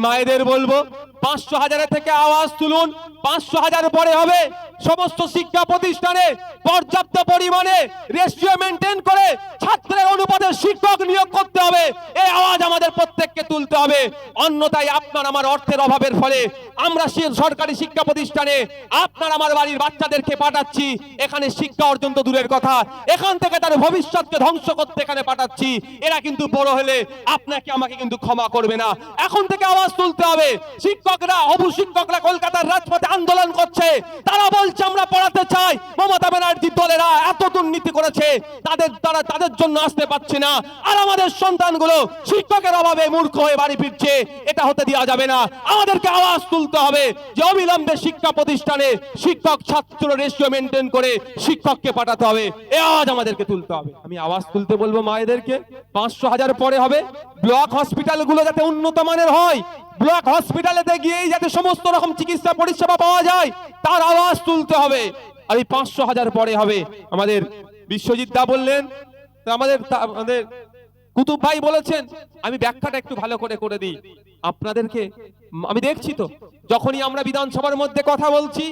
মায়েদের বলবো 500,000 থেকে আওয়াজ তুলুন। 500,000 পরে হবে। সমস্ত শিক্ষা প্রতিষ্ঠানে পর্যাপ্ত পরিমাণে রেশিও মেনটেন করে ছাত্রের অনুপাতে শিক্ষক নিয়োগ করতে হবে। এই আওয়াজ আমাদের প্রত্যেককে তুলতে হবে। অন্যথায় আপনার আমার অর্থের অভাবের ফলে আমরা সরকারি শিক্ষা প্রতিষ্ঠানে আপনার আমার বাড়ির বাচ্চাদেরকে পাঠাচ্ছি, এখানে শিক্ষা অর্জন তো দূরের কথা, এখান থেকে তার ভবিষ্যৎকে ধ্বংস করতে এখানে পাঠাচ্ছি। এরা কিন্তু বড় হলে আপনাকে আমাকে কিন্তু ক্ষমা করবে না। এখন থেকে আওয়াজ তুলতে হবে। শিক্ষকরা, হবু শিক্ষকরা কলকাতার রাজপথে আন্দোলন করছে। তারা বলছে আমরা পড়াতে চাই। মমতা ব্যানার্জি দলেরা এত দুর্নীতি করেছে, তাদের জন্য আসতে পারছে না। আর আমাদের সন্তানগুলো শিক্ষকের অভাবে মূর্খ হয়ে বাড়ি ফিরছে। এটা হতে দেওয়া যাবে না। আমাদেরকে আওয়াজ তুলতে হবে যে অবিলম্বে শিক্ষা প্রতিষ্ঠানে শিক্ষক ছাত্র রেশিও মেনটেন করে শিক্ষককে পাঠাতে হবে। এই আওয়াজ আমাদেরকে তুলতে হবে। আমি আওয়াজ তুলতে বলবো মায়েদেরকে। 500,000 পরে হবে। ব্লক হসপিটালগুলো যাতে উন্নত মানের হয়, ব্লক হসপিটালেতে গিয়েই যাতে সমস্ত রকম চিকিৎসা পরিষেবা পাওয়া যায়, তার আওয়াজ তুলতে হবে। আর এই 500,000 পরে হবে। আমাদের বিশ্বজিৎ দা বললেন, আমাদের কুতুব ভাই বলেছেন। আমি ব্যাখ্যাটা একটু ভালো করে দিই আপনাদেরকে। আমি দেখছি তো, যখনই আমরা বিধানসভার মধ্যে কথা বলছি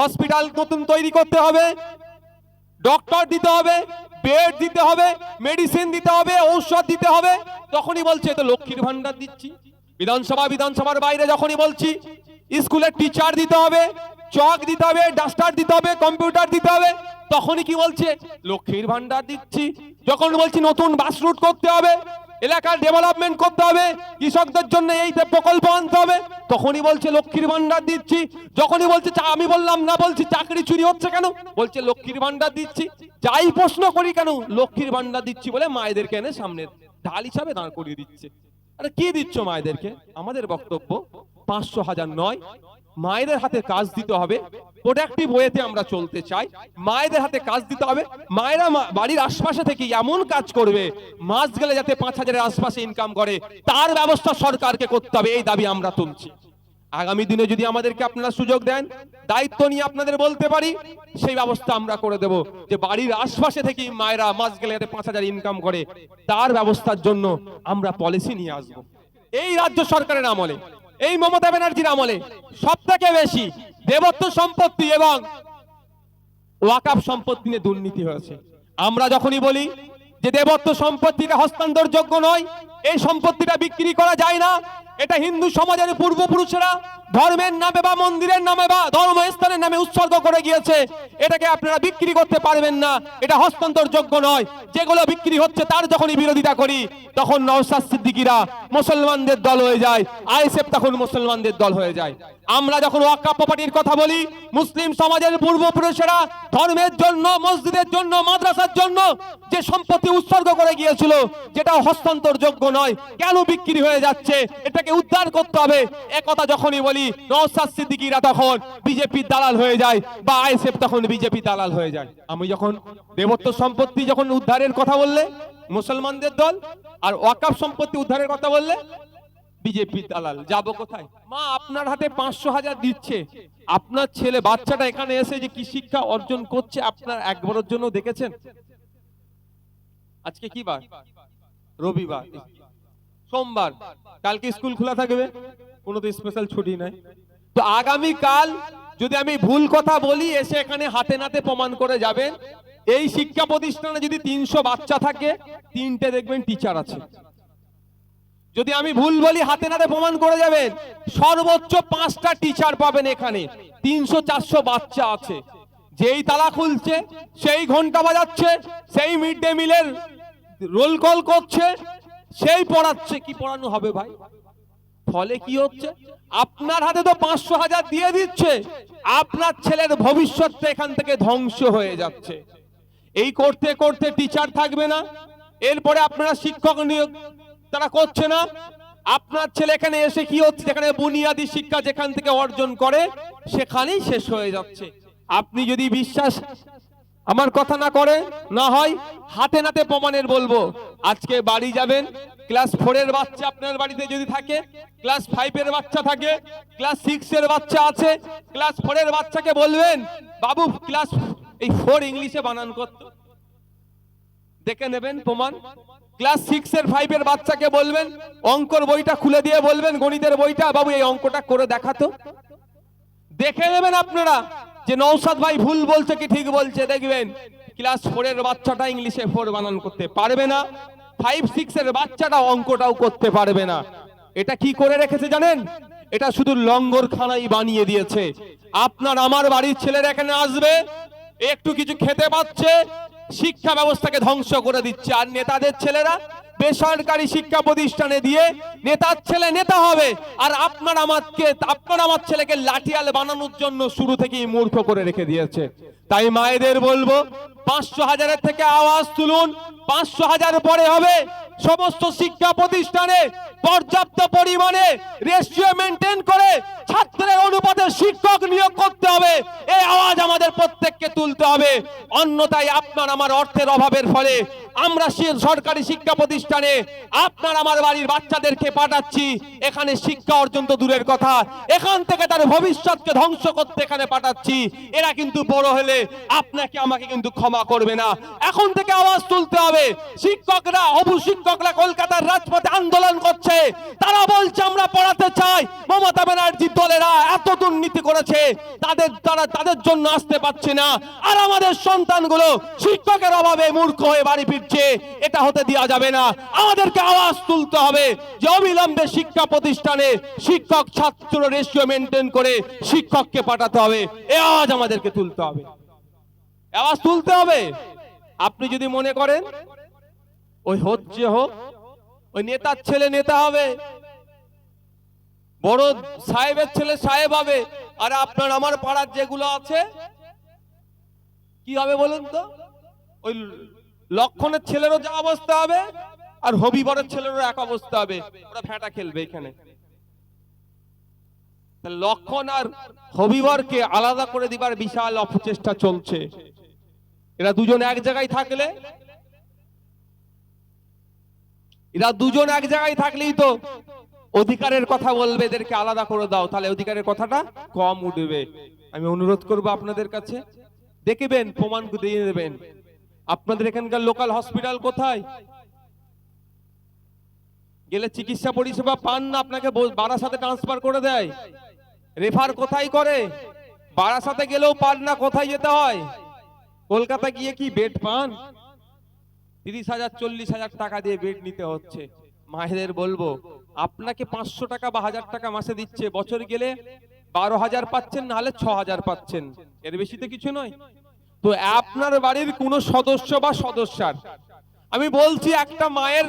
হসপিটাল নতুন তৈরি করতে হবে, ডক্টর দিতে হবে, বেড দিতে হবে, মেডিসিন দিতে হবে, ঔষধ দিতে হবে, তখনই বলছে তো লক্ষ্মীর ভান্ডার দিচ্ছি। বিধানসভার বাইরে যখনই বলছি স্কুলের টিচার দিতে হবে, চক দিতে হবে, ডাস্টার দিতে হবে, কম্পিউটার দিতে হবে, তখনই কি বলছে লক্ষ্মীর ভান্ডার দিচ্ছি। যখন বলছি নতুন বাস রুট করতে হবে, এলাকার ডেভেলপমেন্ট করতে হবে, কৃষকদের জন্য এই প্রকল্প আনতে হবে, তখনই বলছে লক্ষ্মীর ভান্ডার দিচ্ছি। যখনই বলছে আমি বললাম না, বলছি চাকরি চুরি হচ্ছে কেন, বলছে লক্ষ্মীর ভান্ডার দিচ্ছি। যাই প্রশ্ন করি কেন লক্ষ্মীর ভান্ডার দিচ্ছি বলে মায়েদেরকে এনে সামনে ঢাল হিসাবে দাঁড় করিয়ে দিচ্ছে। আরে কি দিচ্ছ মায়েদেরকে? আমাদের বক্তব্য 500,000 নয়, মায়েদের হাতে কাজ দিতে হবে। প্রোডাক্টিভ ওয়েতে আমরা চলতে চাই, মায়েদের হাতে কাজ দিতে হবে। মায়েরা বাড়ির আশপাশে থেকে এমন কাজ করবে মাস গেলে যাতে 5,000-এর আশপাশে ইনকাম করে, তার ব্যবস্থা সরকারকে করতে হবে। এই দাবি আমরা তুলছি। আগামী দিনে যদি আমাদেরকে আপনারা সুযোগ দেন, দায়িত্ব নিয়ে আপনাদের বলতে পারি, সেই ব্যবস্থা আমরা করে দেব যে বাড়ির আশপাশে থেকে মায়েরা মাস গেলে যাতে 5,000 ইনকাম করে, তার ব্যবস্থার জন্য আমরা পলিসি নিয়ে আসবো। এই রাজ্য সরকারের আমলে, এই মমতা ব্যানার্জির আমলে সবথেকে বেশি দেবত্ব সম্পত্তি এবং ওয়াকফ সম্পত্তি নিয়ে দুর্নীতি হয়েছে। আমরা যখনই বলি যে দেবত্ব সম্পত্তিটা হস্তান্তরযোগ্য নয়, এই সম্পত্তিটা বিক্রি করা যায় না, এটা হিন্দু সমাজের পূর্বপুরুষেরা ধর্মের নামে বা মন্দিরের নামে বা ধর্মস্থানের নামে উৎসর্গ করে গিয়েছে, এটাকে আপনারা বিক্রি করতে পারবেন না, এটা হস্তান্তরযোগ্য নয়। যেগুলো বিক্রি হচ্ছে তার যখনই বিরোধিতা করি, তখন নওশাদ সিদ্দিকীরা মুসলমানদের দল হয়ে যায়, আইএসএফ তখন মুসলমানদের দল হয়ে যায়। আমরা যখন ওয়াকফ প্রপার্টির কথা বলি, মুসলিম সমাজের পূর্বপুরুষেরা ধর্মের জন্য, মসজিদের জন্য, মাদ্রাসার জন্য যে সম্পত্তি উৎসর্গ করে গিয়েছিল, যেটা হস্তান্তরযোগ্য নয়, কেন বিক্রি হয়ে যাচ্ছে, এটাকে উদ্ধার করতে হবে। একথা যখনই বলি, নওশাদ সিদ্দিকীরা তখন বিজেপির দালাল হয়ে যায় বা আইএসএফ তখন বিজেপি দালাল হয়ে যায়। আমি যখন দেবত্ব সম্পত্তি যখন উদ্ধারের কথা বললে মুসলমানদের দল, আর ওয়াকফ সম্পত্তি উদ্ধারের কথা বললে বিজেপি দালাল। যাবো কোথায়? মা আপনার হাতে 500,000 দিচ্ছে, আপনার ছেলে বাচ্চাটা এখানে এসে যে কি শিক্ষা অর্জন করছে আপনার একবারের জন্য দেখেছেন? আজকে কি বার? রবিবার, সোমবার, কালকে স্কুল খোলা থাকবে, কোনো তো স্পেশাল ছুটি নাই। তো আগামী কাল যদি আমি ভুল কথা বলি, এসে এখানে হাতে নাতে প্রমাণ করে যাবেন। এই শিক্ষা প্রতিষ্ঠানে যদি 300 বাচ্চা থাকে, 3টে দেখবেন টিচার আছে। যদি আমি ভুল বলি, হাতে নাতে প্রমাণ করে যাবেন। সর্বোচ্চ 5টা টিচার পাবেন এখানে। 300-400 বাচ্চা আছে। যেই তালা খুলছে, সেই ঘন্টা বাজাচ্ছে, সেই মিড ডে মিলের রোল কল করছে, সেই পড়াচ্ছে। কি পড়ানো হবে ভাই? ফলে কি হচ্ছে? আপনার হাতে তো 500,000 দিয়ে দিচ্ছে, আপনার ছেলের ভবিষ্যৎটা এখান থেকে ধ্বংস হয়ে যাচ্ছে। এই করতে করতে টিচার থাকবে না, এরপরে আপনারা শিক্ষক নিয়োগ তারা করছে না। আপনার ছেলে এখানে এসে কি হচ্ছে, যেখানে বুনিয়াদী শিক্ষা যেখান থেকে অর্জন করে সেখানেই শেষ হয়ে যাচ্ছে। আপনি যদি বিশ্বাস আমার কথা না করে, না হয় হাতে নাতে প্রমাণের বলবো। আজকে বাড়ি যাবেন, ক্লাস 4-এর বাচ্চা আপনার বাড়িতে যদি থাকে, ক্লাস 5-এর বাচ্চা থাকে, ক্লাস 6-এর বাচ্চা আছে, ক্লাস 4-এর বাচ্চাকে বলবেন বাবু ক্লাস 4 ইংলিশে বানান করতে, দেখে নেবেন প্রমাণ। ক্লাস 6 এর 5 এর বাচ্চাকে বলবেন, অঙ্কর বইটা খুলে দিয়ে বলবেন, গণিতের বইটা, বাবু এই অঙ্কটা করে দেখাতো। দেখে নেবেন আপনারা যে নওশাদ ভাই ভুল বলছে কি ঠিক বলছে। দেখবেন ক্লাস 4 এর বাচ্চাটা ইংলিশে 4 বানান করতে পারবে না, 5-6 এর বাচ্চাটা অঙ্কটাও করতে পারবে না। এটা কি করে রেখেছে জানেন? এটা শুধু লঙ্গরখানাই বানিয়ে দিয়েছে। আপনার আমার বাড়ির ছেলেরা এখানে আসবে, একটু কিছু খেতে পাচ্ছে, শিক্ষা ব্যবস্থাকে ধ্বংস করে দিচ্ছে। আর নেতাদের ছেলেরা বেসরকারি শিক্ষা প্রতিষ্ঠানে দিয়ে নেতার ছেলে নেতা হবে, আর আপনার আমার ছেলেকে লাঠিয়াল বানানোর জন্য শুরু থেকেই মূর্খ করে রেখে দিয়েছে। তাই মায়েদের বলবো, 500,000 থেকে আওয়াজ তুলুন। 500,000 পরে হবে। সমস্ত শিক্ষা প্রতিষ্ঠানে পর্যাপ্ত পরিমাণে রেশিও মেনটেন করে ছাত্রের অনুপাতে শিক্ষক নিয়োগ করতে হবে। এই আওয়াজ আমাদের প্রত্যেককে তুলতে হবে। অন্যথায় আপনার আমার অর্থের অভাবের ফলে আমরা সরকারি শিক্ষা প্রতিষ্ঠানে আপনার আমার বাড়ির বাচ্চাদেরকে পাঠাচ্ছি, এখানে শিক্ষা অর্জন তো দূরের কথা, এখান থেকে তার ভবিষ্যৎকে ধ্বংস করতে এখানে পাঠাচ্ছি। এরা কিন্তু বড় হলে আপনাকে আমাকে কিন্তু ক্ষমা করবে না। এখন থেকে আওয়াজ তুলতে হবে। শিক্ষকরা, হবু শিক্ষকরা কলকাতার রাজপথে আন্দোলন করছে, তারা বলছে আমরা পড়াতে চাই। মমতা ব্যানার্জি দলেরা এত দুর্নীতি করেছে, তাদের জন্য আসতে পারছে না, আর আমাদের সন্তানগুলো শিক্ষকের অভাবে মূর্খ হয়ে বাড়ি ফিরছে। এটা হতে দেওয়া যাবে না। আমাদেরকে আওয়াজ তুলতে হবে যে অবিলম্বে শিক্ষা প্রতিষ্ঠানে শিক্ষক ছাত্র রেশিও মেনটেন করে শিক্ষককে পাঠাতে হবে। এই আওয়াজ আমাদেরকে তুলতে হবে, আওয়াজ তুলতে হবে। আপনি যদি মনে করেন ওই হচ্ছে হোক, ওই নেতার ছেলে নেতা হবে, বড় সাহেবের ছেলে সাহেব হবে, আর আপনার আমার পাড়ার যেগুলো আছে কি হবে বলুন তো? ওই লক্ষণের ছেলেরও যা অবস্থা হবে, আর হবিবরের ছেলেরও এক অবস্থা হবে। ওরা ফ্যাটা খেলবে এখানে। লক্ষণ আর হবিবরকে আলাদা করে দিবার বিশাল অপচেষ্টা চলছে। এরা দুজন এক জায়গায় থাকলেই তো অধিকারের কথা বলবে, এদেরকে আলাদা করে দাও, তাহলে অধিকারের কথাটা কম উঠবে। আমি অনুরোধ করব আপনাদের কাছে, দেখবেন, প্রমাণ দিয়ে দেবেন। আপনাদের এখানকার লোকাল হসপিটাল কোথায়? গেলে চিকিৎসা পরিষেবা পান না, আপনাকে বারাসাতে ট্রান্সফার করে দেয়। রেফার কোথায় করে? বারাসাতে গেলেও পান না, কোথায় যেতে হয়? কলকাতা গিয়ে কি বেড পান? 30,000 40,000 টাকা দিয়ে বেড নিতে হচ্ছে। মায়েদের বলবো, আপনাকে 500 টাকা বা 1000 টাকা মাসে দিচ্ছে, বছর গেলে 12,000 পাচ্ছেন, নাহলে 6,000 পাচ্ছেন, এর বেশি তো কিছু নয়। তো আপনার বাড়ির কোন সদস্য বা সদস্যার, আমি বলছি, একটা মায়ের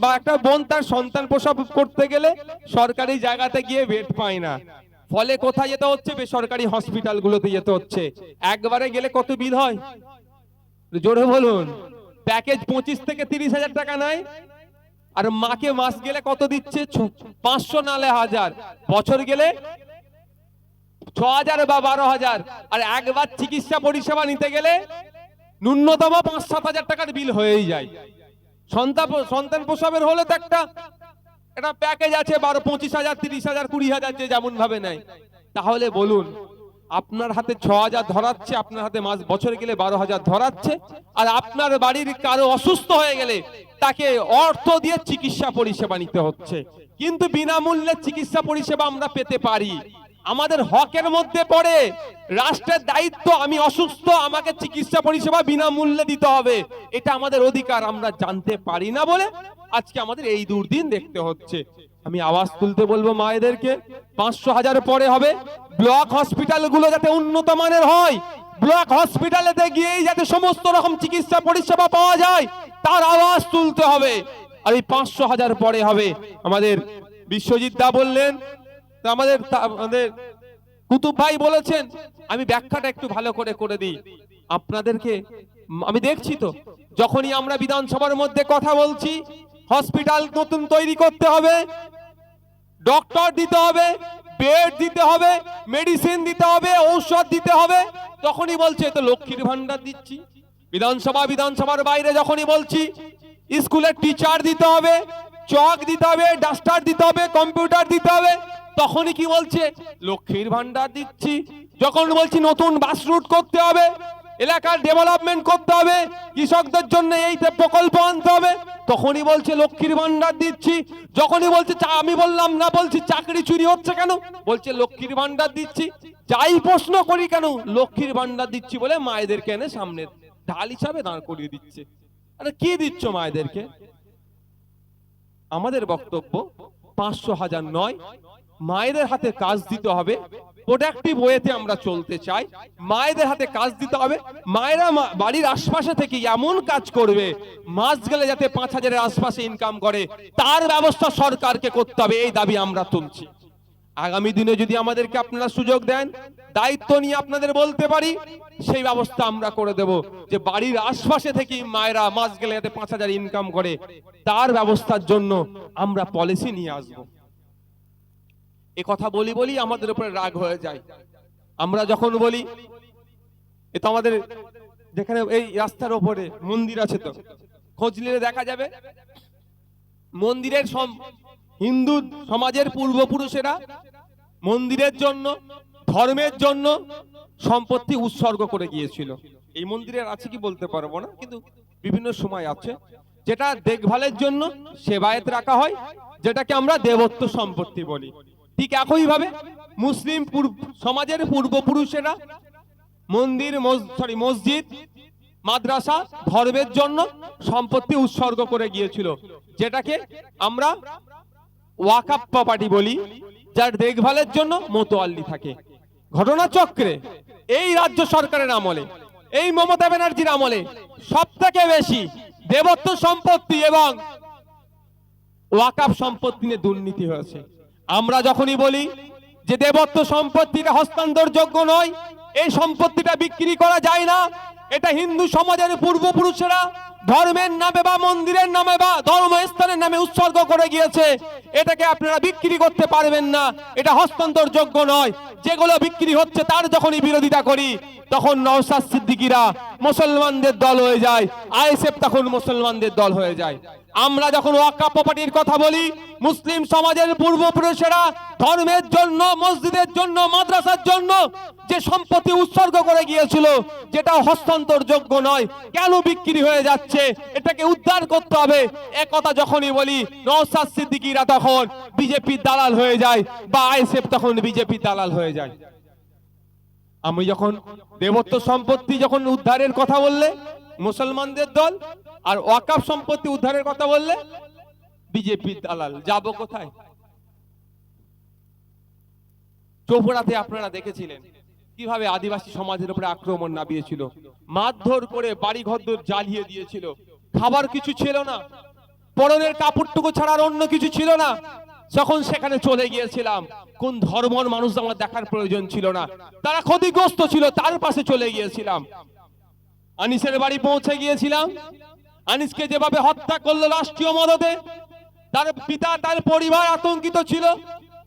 বা একটা বোন তার সন্তান প্রসব করতে গেলে সরকারি জায়গাতে গিয়ে বেড পায় না, ফলে কোথায় যেতে হচ্ছে? বেসরকারি হসপিটাল গুলোতে যেতে হচ্ছে। একবারে গেলে কত বিল হয় জোরে বলুন? প্যাকেজ 25 থেকে 30,000 টাকা নেয়, আর মাকে মাস গেলে কত দিচ্ছে? 500 নালে 1000, বছর গেলে 6,000 বা 12,000। আর একবার চিকিৎসা পরিষেবা নিতে গেলে ন্যূনতম 5-7 হাজার টাকার বিল হয়েই যায়। সন্তান প্রসবের হলে তো একটা প্যাকেজ আছে 25,000, 30,000, 20,000, যে যেমন ভাবে নেয়। তাহলে বলুন, আপনার হাতে 6,000 ধরাচ্ছে, আপনার হাতে বছর গেলে 12,000 ধরাচ্ছে, আর আপনার বাড়ির কারো অসুস্থ হয়ে গেলে তাকে অর্থ দিয়ে চিকিৎসা পরিষেবা নিতে হচ্ছে। কিন্তু বিনামূল্যে চিকিৎসা পরিষেবা আমরা পেতে পারি, আমাদের হকের মধ্যে পড়ে। রাষ্ট্রের দায়িত্ব, আমি অসুস্থ, আমাকে চিকিৎসা পরিষেবা বিনামূল্যে দিতে হবে, এটা আমাদের অধিকার। আমরা জানতে পারি না বলে আজকে আমাদের এই দুর্দিন দেখতে হচ্ছে। আমি আওয়াজ তুলতে বলবো মায়েদেরকে, 500,000 পরে হবে। ব্লক হসপিটাল গুলো যাতে উন্নত মানের হয়, ব্লক হসপিটালেতে গিয়েই যাতে সমস্ত রকম চিকিৎসা পরিষেবা পাওয়া যায়, তার আওয়াজ তুলতে হবে। আর এই 500,000 পরে হবে। আমাদের বিশ্বজিৎ দা বললেন, আমাদের কুতুব ভাই বলেছেন, আমি ব্যাখ্যাটা একটু ভালো করে দিই আপনাদেরকে। আমি দেখছি তো, যখনই আমরা বিধানসভার মধ্যে কথা বলছি, হসপিটাল নতুন তৈরি করতে হবে, ডক্টর দিতে হবে, বেড দিতে হবে, মেডিসিন দিতে হবে, ঔষধ দিতে হবে, তখনই বলছে তো লক্ষ্মীর ভান্ডার দিচ্ছি। বিধানসভার বাইরে যখনই বলছি স্কুলের টিচার দিতে হবে, চক দিতে হবে, ডাস্টার দিতে হবে, কম্পিউটার দিতে হবে, তখনই কি বলছে? লক্ষ্মীর ভান্ডার দিচ্ছি। যখন বলছি নতুন বাস রুট করতে হবে, এলাকার ডেভেলপমেন্ট করতে হবে, কৃষকদের জন্য এই প্রকল্প আনতে হবে, তখনই বলছে লক্ষ্মীর ভান্ডার দিচ্ছি। যখনই বলছে আমি বললাম না, বলছি চাকরি চুরি হচ্ছে কেন, বলছে লক্ষ্মীর ভান্ডার দিচ্ছি। যাই প্রশ্ন করি কেন, লক্ষ্মীর ভান্ডার দিচ্ছি বলে মায়েদেরকে এনে সামনে ঢাল হিসাবে দাঁড় করিয়ে দিচ্ছে। আরে কি দিচ্ছ মায়েদেরকে? আমাদের বক্তব্য 500,000 নয়, মায়েদের হাতে কাজ দিতে হবে। প্রোডাক্টিভ ওয়েতে আমরা চলতে চাই, মায়েদের হাতে কাজ দিতে হবে। মায়েরা বাড়ির আশপাশে থেকে এমন কাজ করবে, মাস গেলে যাতে 5,000-এর আশপাশে ইনকাম করে, তার ব্যবস্থা সরকারকে করতে হবে। এই দাবি আমরা তুলছি। আগামী দিনে যদি আমাদেরকে আপনারা সুযোগ দেন, দায়িত্ব নিয়ে আপনাদের বলতে পারি, সেই ব্যবস্থা আমরা করে দেব যে বাড়ির আশপাশে থেকে মায়েরা মাস গেলে যাতে 5,000 ইনকাম করে, তার ব্যবস্থার জন্য আমরা পলিসি নিয়ে আসবো। এ কথা বলি বলি আমাদের উপরে রাগ হয়ে যায়। আমরা যখন বলি, এ তো আমাদের যেখানে এই রাস্তার উপরে মন্দির আছে, তো খোঁজ নিলে দেখা যাবে মন্দিরের হিন্দু সমাজের পূর্বপুরুষেরা মন্দিরের জন্য, ধর্মের জন্য সম্পত্তি উৎসর্গ করে গিয়েছিল। এই মন্দিরের আছে কি বলতে পারবো না, কিন্তু বিভিন্ন সময় আছে, যেটা দেখভালের জন্য সেবায়েত রাখা হয়, যেটাকে আমরা দেবত্ব সম্পত্তি বলি। ঠিক একইভাবে মুসলিম সমাজের পূর্বপুরুষেরা মন্দির, মসজিদ, মাদ্রাসা, ধর্মের জন্য সম্পত্তি উৎসর্গ করে গিয়েছিল, যেটাকে আমরা ওয়াকাফ প্রপার্টি বলি, যার দেখভালের জন্য মোতোয়াল্লি থাকে। ঘটনাচক্রে এই রাজ্য সরকারের আমলে, এই মমতা ব্যানার্জির আমলে সবথেকে বেশি দেবত্ব সম্পত্তি এবং ওয়াকাফ সম্পত্তি নিয়ে দুর্নীতি হয়েছে। আমরা যখনই বলি যে দেবত্ব সম্পত্তিটা হস্তান্তরযোগ্য নয়, এই সম্পত্তিটা বিক্রি করা যায় না, এটা হিন্দু সমাজের পূর্বপুরুষেরা ধর্মের নামে বা মন্দিরের নামে বা ধর্মস্থানের নামে উৎসর্গ করে গিয়েছে, এটাকে আপনারা বিক্রি করতে পারবেন না, এটা হস্তান্তরযোগ্য নয়। যেগুলো বিক্রি হচ্ছে তার যখনই বিরোধিতা করি, তখন নওশাদ সিদ্দিকীরা মুসলমানদের দল হয়ে যায়, আইএসএফ তখন মুসলমানদের দল হয়ে যায়। আমরা যখন ওয়াকাফ প্রপার্টির কথা বলি, মুসলিম সমাজের পূর্বপুরুষেরা ধর্মের জন্য, মসজিদের জন্য, মাদ্রাসার জন্য যে সম্পত্তি উৎসর্গ করে গিয়েছিল, যেটা হস্তান্তরযোগ্য নয়, কেন বিক্রি হয়ে যাচ্ছে, এটাকে উদ্ধার করতে হবে। একথা যখনই বলি, নওশাদ সিদ্দিকীরা তখন বিজেপির দালাল হয়ে যায় বা আইএসএফ তখন বিজেপির দালাল হয়ে যায়। আমি যখন দেবত্ব সম্পত্তি যখন উদ্ধারের কথা বললে মুসলমানদের দল, আর ওয়াকাফ সম্পত্তি উদ্ধারের কথা বললে বিজেপির দালাল, যাব কোথায়? চৌপড়াতে আপনারা দেখেছিলেন কিভাবে আদিবাসী সমাজের উপরে আক্রমণ নামিয়েছিল, মারধর করে বাড়ি ঘর জ্বালিয়ে দিয়েছিল, খাবার কিছু ছিল না, পরনের কাপড়টুকু ছাড়া আর অন্য কিছু ছিল না। যখন সেখানে চলে গিয়েছিলাম, কোন ধর্মের মানুষ আমার দেখার প্রয়োজন ছিল না, তারা ক্ষতিগ্রস্ত ছিল, তার পাশে চলে গিয়েছিলাম। আনিসের বাড়ি পৌঁছে গিয়েছিলাম, আনিসকে যেভাবে হত্যা করলো রাষ্ট্রীয় মদতে, তার পিতা, তার পরিবার আতঙ্কিত ছিল,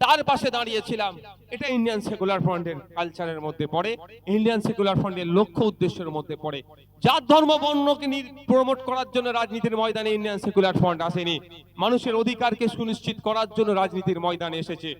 তার পাশে দাঁড়িয়েছিলাম। এটা ইন্ডিয়ান সেকুলার ফ্রন্টের কালচারের মধ্যে পড়ে, ইন্ডিয়ান সেকুলার ফ্রন্টের লক্ষ্য উদ্দেশ্যের মধ্যে পড়ে। জাত ধর্ম বর্ণকে প্রমোট করার জন্য রাজনীতির ময়দানে ইন্ডিয়ান সেকুলার ফ্রন্ট আসেনি, মানুষের অধিকারকে সুনিশ্চিত করার জন্য রাজনীতির ময়দানে এসেছে।